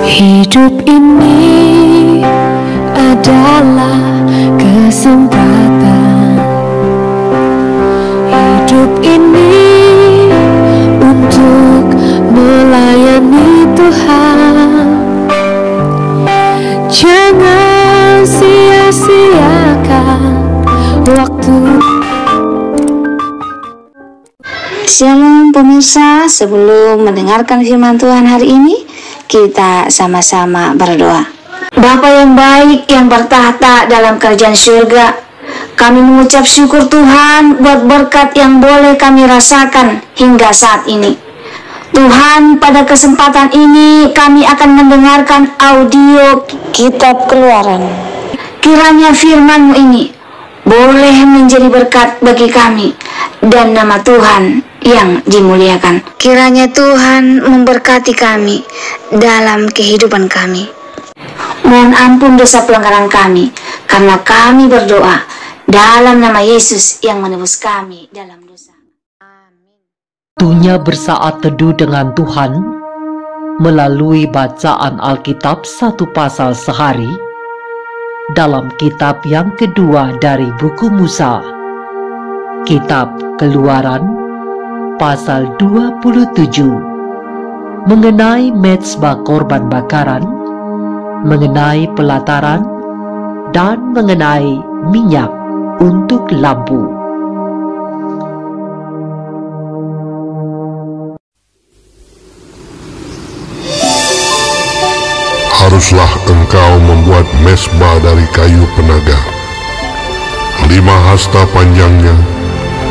Hidup ini adalah kesempatan. Hidup ini untuk melayani Tuhan. Jangan sia-siakan waktu. Shalom pemirsa, sebelum mendengarkan firman Tuhan hari ini, kita sama-sama berdoa. Bapa yang baik yang bertahta dalam kerajaan surga, kami mengucap syukur Tuhan buat berkat yang boleh kami rasakan hingga saat ini. Tuhan, pada kesempatan ini kami akan mendengarkan audio Kitab Keluaran. Kiranya firman-Mu ini boleh menjadi berkat bagi kami dan nama Tuhan yang dimuliakan. Kiranya Tuhan memberkati kami dalam kehidupan kami. Mohon ampun dosa pelanggaran kami, karena kami berdoa dalam nama Yesus yang menebus kami dalam dosa. Amin. Waktunya bersaat teduh dengan Tuhan melalui bacaan Alkitab satu pasal sehari dalam kitab yang kedua dari buku Musa, Kitab Keluaran pasal 27, mengenai mezbah korban bakaran, mengenai pelataran, dan mengenai minyak untuk lampu. Haruslah engkau membuat mezbah dari kayu penaga, 5 hasta panjangnya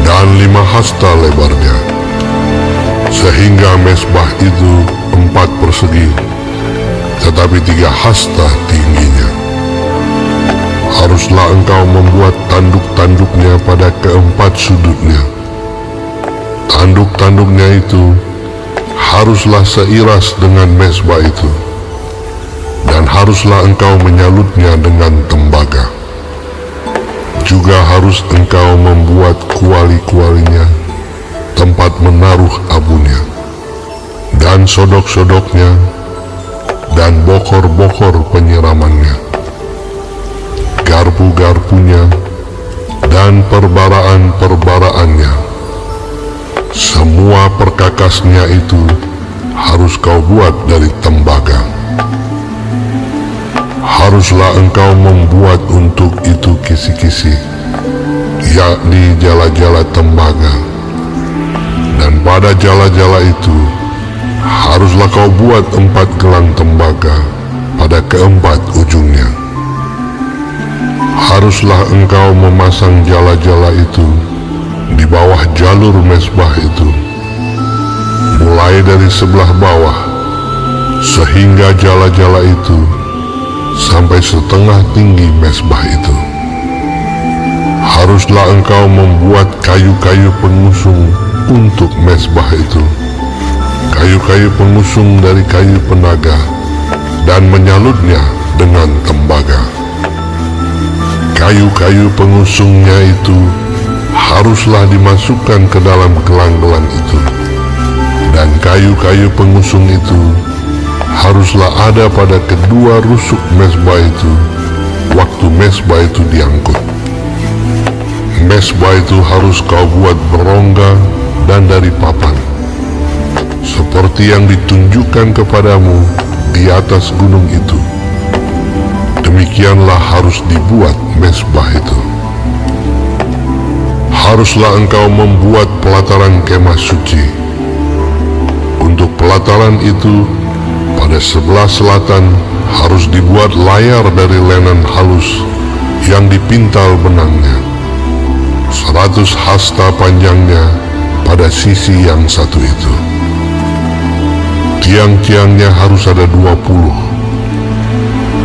dan 5 hasta lebarnya, sehingga mezbah itu 4 persegi, tetapi 3 hasta tingginya. Haruslah engkau membuat tanduk-tanduknya pada keempat sudutnya. Tanduk-tanduknya itu haruslah seiras dengan mezbah itu, dan haruslah engkau menyalutnya dengan tembaga. Juga harus engkau membuat kuali-kualinya, tempat menaruh abunya, dan sodok-sodoknya, dan bokor-bokor penyiramannya, garpu-garpunya, dan perbaraan-perbaraannya. Semua perkakasnya itu harus kau buat dari tembaga. Haruslah engkau membuat untuk itu kisi-kisi, yakni jala-jala tembaga. Dan pada jala-jala itu haruslah kau buat 4 gelang tembaga pada keempat ujungnya. Haruslah engkau memasang jala-jala itu di bawah jalur mezbah itu, mulai dari sebelah bawah, sehingga jala-jala itu sampai setengah tinggi mezbah itu. Haruslah engkau membuat kayu-kayu pengusung untuk mezbah itu, kayu-kayu pengusung dari kayu penaga, dan menyalutnya dengan tembaga. Kayu-kayu pengusungnya itu haruslah dimasukkan ke dalam gelang-gelang itu, dan kayu-kayu pengusung itu haruslah ada pada kedua rusuk mezbah itu waktu mezbah itu diangkut. Mezbah itu harus kau buat berongga dan dari papan, seperti yang ditunjukkan kepadamu di atas gunung itu. Demikianlah harus dibuat mezbah itu. Haruslah engkau membuat pelataran kemah suci. Untuk pelataran itu, pada sebelah selatan harus dibuat layar dari linen halus yang dipintal benangnya, 100 hasta panjangnya pada sisi yang satu itu. Tiang-tiangnya harus ada 20,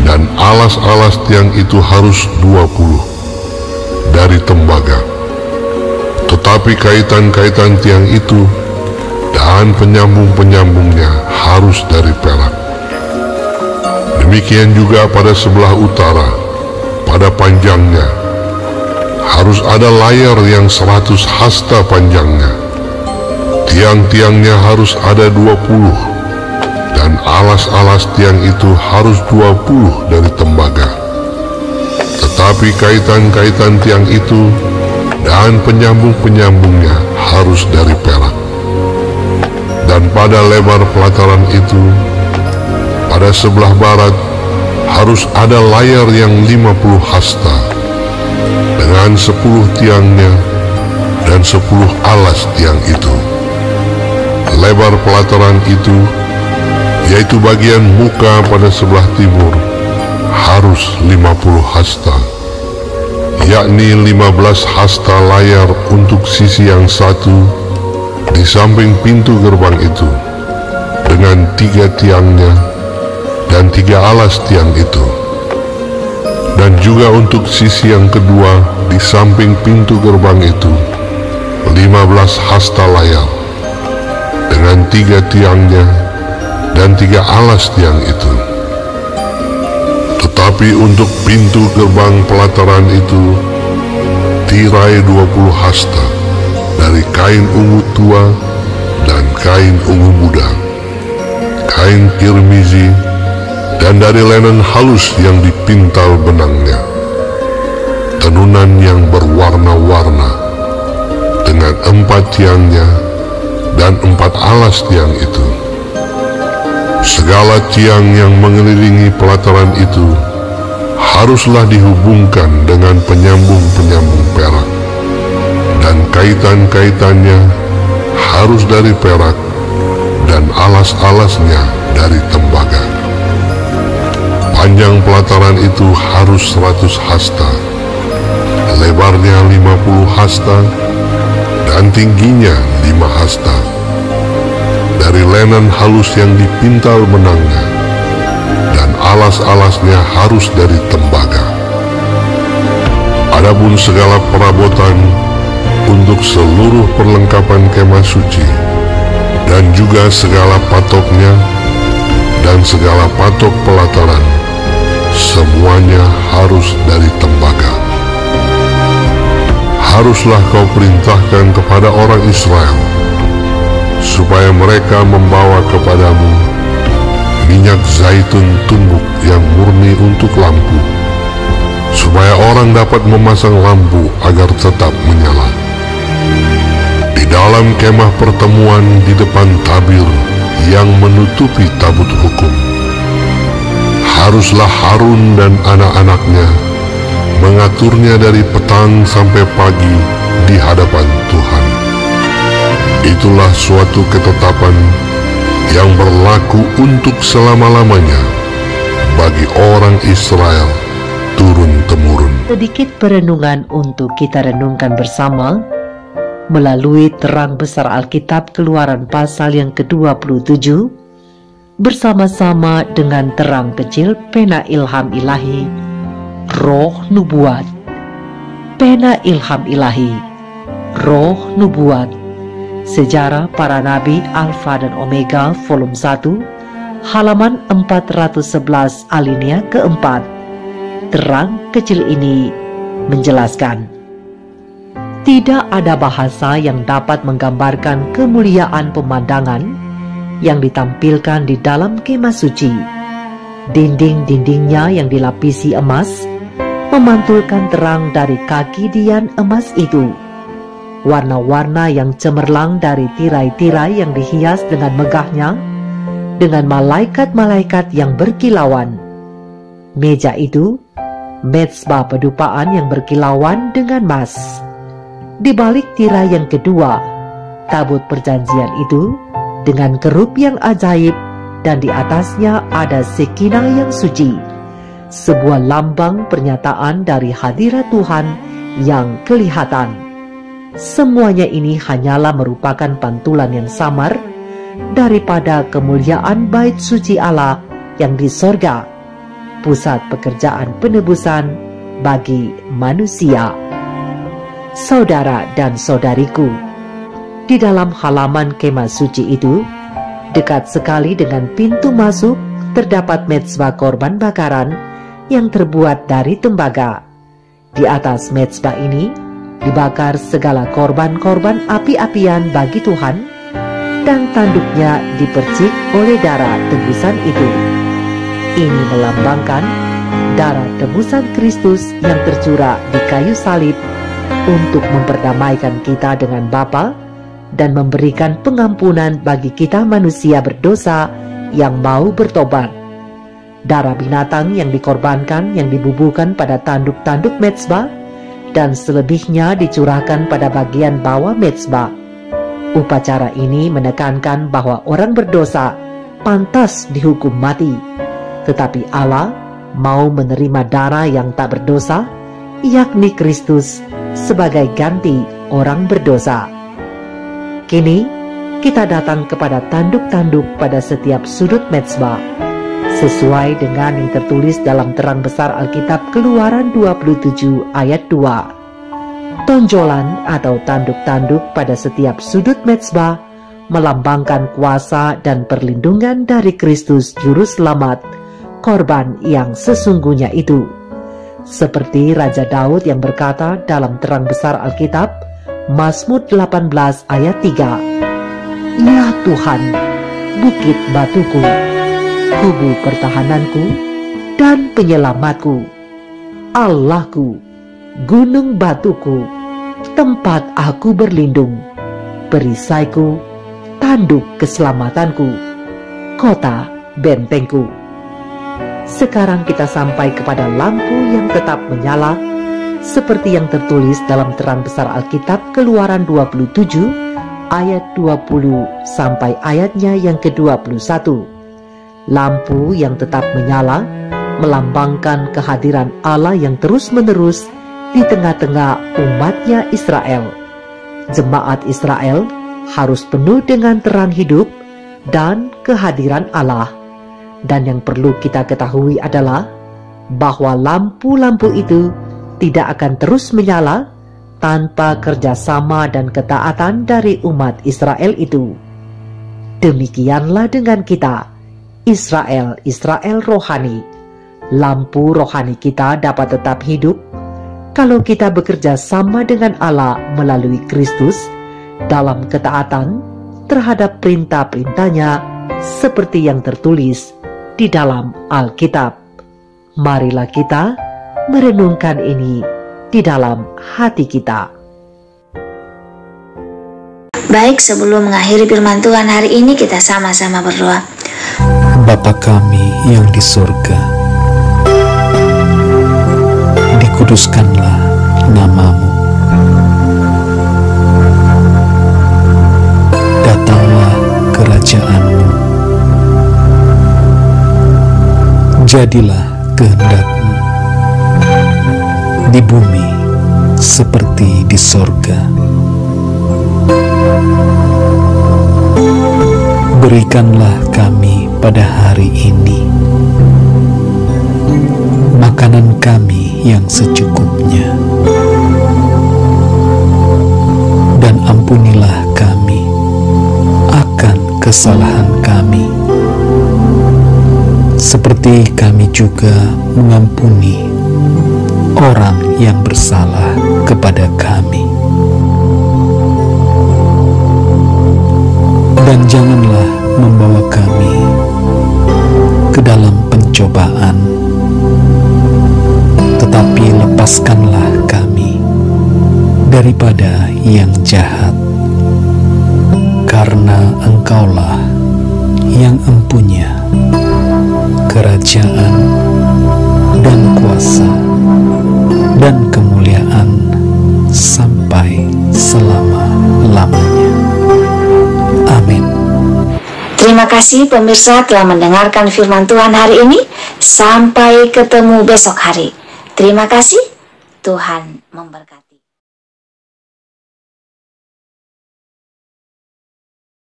dan alas-alas tiang itu harus 20 dari tembaga. Tetapi kaitan-kaitan tiang itu dan penyambung-penyambungnya harus dari perak. Demikian juga pada sebelah utara, pada panjangnya harus ada layar yang 100 hasta panjangnya. Tiang-tiangnya harus ada 20, dan alas-alas tiang itu harus 20 dari tembaga. Tetapi kaitan-kaitan tiang itu dan penyambung-penyambungnya harus dari perak. Dan pada lebar pelataran itu, pada sebelah barat harus ada layar yang 50 hasta, dengan 10 tiangnya dan 10 alas tiang itu. Lebar pelataran itu, yaitu bagian muka pada sebelah timur, harus 50 hasta, yakni 15 hasta layar untuk sisi yang satu di samping pintu gerbang itu, dengan 3 tiangnya dan 3 alas tiang itu. Dan juga untuk sisi yang kedua di samping pintu gerbang itu, 15 hasta layar, dengan 3 tiangnya dan 3 alas tiang itu. Tetapi untuk pintu gerbang pelataran itu, tirai 20 hasta dari kain ungu tua dan kain ungu muda, kain kirmizi, dan dari linen halus yang dipintal benangnya, tenunan yang berwarna-warna, dengan 4 tiangnya dan 4 alas tiang itu. Segala tiang yang mengelilingi pelataran itu haruslah dihubungkan dengan penyambung-penyambung perak, dan kaitan-kaitannya harus dari perak, dan alas-alasnya dari tembaga. Panjang pelataran itu harus 100 hasta, lebarnya 50 hasta, dan tingginya 5 hasta, dari linen halus yang dipintal benangnya, dan alas-alasnya harus dari tembaga. Adapun segala perabotan untuk seluruh perlengkapan kemah suci, dan juga segala patoknya, dan segala patok pelataran, semuanya harus dari tembaga. Haruslah kau perintahkan kepada orang Israel, supaya mereka membawa kepadamu minyak zaitun tumbuk yang murni untuk lampu, supaya orang dapat memasang lampu agar tetap menyala. Di dalam kemah pertemuan di depan tabir yang menutupi tabut hukum, haruslah Harun dan anak-anaknya mengaturnya dari petang sampai pagi di hadapan Tuhan. Itulah suatu ketetapan yang berlaku untuk selama-lamanya bagi orang Israel turun-temurun. Sedikit perenungan untuk kita renungkan bersama melalui terang besar Alkitab Keluaran pasal yang ke-27 bersama-sama dengan terang kecil pena ilham ilahi, roh nubuat. Pena ilham ilahi, roh nubuat, Sejarah Para Nabi Alfa dan Omega volume 1 halaman 411 alinea keempat. Terang kecil ini menjelaskan, tidak ada bahasa yang dapat menggambarkan kemuliaan pemandangan yang ditampilkan di dalam kemah suci. Dinding-dindingnya yang dilapisi emas memantulkan terang dari kaki dian emas itu. Warna-warna yang cemerlang dari tirai-tirai yang dihias dengan megahnya, dengan malaikat-malaikat yang berkilauan. Meja itu, mezbah pedupaan yang berkilauan dengan emas. Di balik tirai yang kedua, tabut perjanjian itu dengan kerup yang ajaib, dan di atasnya ada sekinah yang suci, sebuah lambang pernyataan dari hadirat Tuhan yang kelihatan. Semuanya ini hanyalah merupakan pantulan yang samar daripada kemuliaan bait suci Allah yang di sorga, pusat pekerjaan penebusan bagi manusia. Saudara dan saudariku, di dalam halaman kemah suci itu, dekat sekali dengan pintu masuk terdapat mezbah korban bakaran yang terbuat dari tembaga. Di atas mezbah ini dibakar segala korban-korban api-apian bagi Tuhan, dan tanduknya dipercik oleh darah tebusan itu. Ini melambangkan darah tebusan Kristus yang tercurah di kayu salib untuk memperdamaikan kita dengan Bapa dan memberikan pengampunan bagi kita manusia berdosa yang mau bertobat. Darah binatang yang dikorbankan yang dibubuhkan pada tanduk-tanduk mezbah dan selebihnya dicurahkan pada bagian bawah mezbah. Upacara ini menekankan bahwa orang berdosa pantas dihukum mati, tetapi Allah mau menerima darah yang tak berdosa, yakni Kristus, sebagai ganti orang berdosa. Kini kita datang kepada tanduk-tanduk pada setiap sudut mezbah, sesuai dengan yang tertulis dalam terang besar Alkitab Keluaran 27 ayat 2. Tonjolan atau tanduk-tanduk pada setiap sudut mezbah melambangkan kuasa dan perlindungan dari Kristus Juru Selamat, korban yang sesungguhnya itu. Seperti Raja Daud yang berkata dalam terang besar Alkitab, Mazmur 18 ayat 3, "Ya Tuhan, bukit batuku, kubu pertahananku dan penyelamatku, Allahku, gunung batuku, tempat aku berlindung, perisaiku, tanduk keselamatanku, kota bentengku." Sekarang kita sampai kepada lampu yang tetap menyala, seperti yang tertulis dalam terang besar Alkitab Keluaran 27 ayat 20 sampai ayatnya yang ke-21. Lampu yang tetap menyala melambangkan kehadiran Allah yang terus-menerus di tengah-tengah umatnya Israel. Jemaat Israel harus penuh dengan terang hidup dan kehadiran Allah. Dan yang perlu kita ketahui adalah bahwa lampu-lampu itu tidak akan terus menyala tanpa kerjasama dan ketaatan dari umat Israel itu. Demikianlah dengan kita, Israel rohani. Lampu rohani kita dapat tetap hidup kalau kita bekerja sama dengan Allah melalui Kristus dalam ketaatan terhadap perintah-perintahnya seperti yang tertulis di dalam Alkitab. Marilah kita merenungkan ini di dalam hati kita. Baik, sebelum mengakhiri firman Tuhan hari ini, kita sama-sama berdoa. Bapa kami yang di surga, dikuduskanlah nama-Mu. Datanglah kerajaan-Mu. Jadilah kehendak-Mu di bumi seperti di sorga. Berikanlah kami pada hari ini makanan kami yang secukupnya, dan ampunilah kami akan kesalahan kami, seperti kami juga mengampuni orang yang bersalah kepada kami. Dan janganlah membawa kami ke dalam pencobaan, tetapi lepaskanlah kami daripada yang jahat, karena Engkaulah yang empunya kerajaan dan kuasa dan kemuliaan sampai selama-lamanya. Amin. Terima kasih pemirsa telah mendengarkan firman Tuhan hari ini. Sampai ketemu besok hari. Terima kasih. Tuhan memberkati.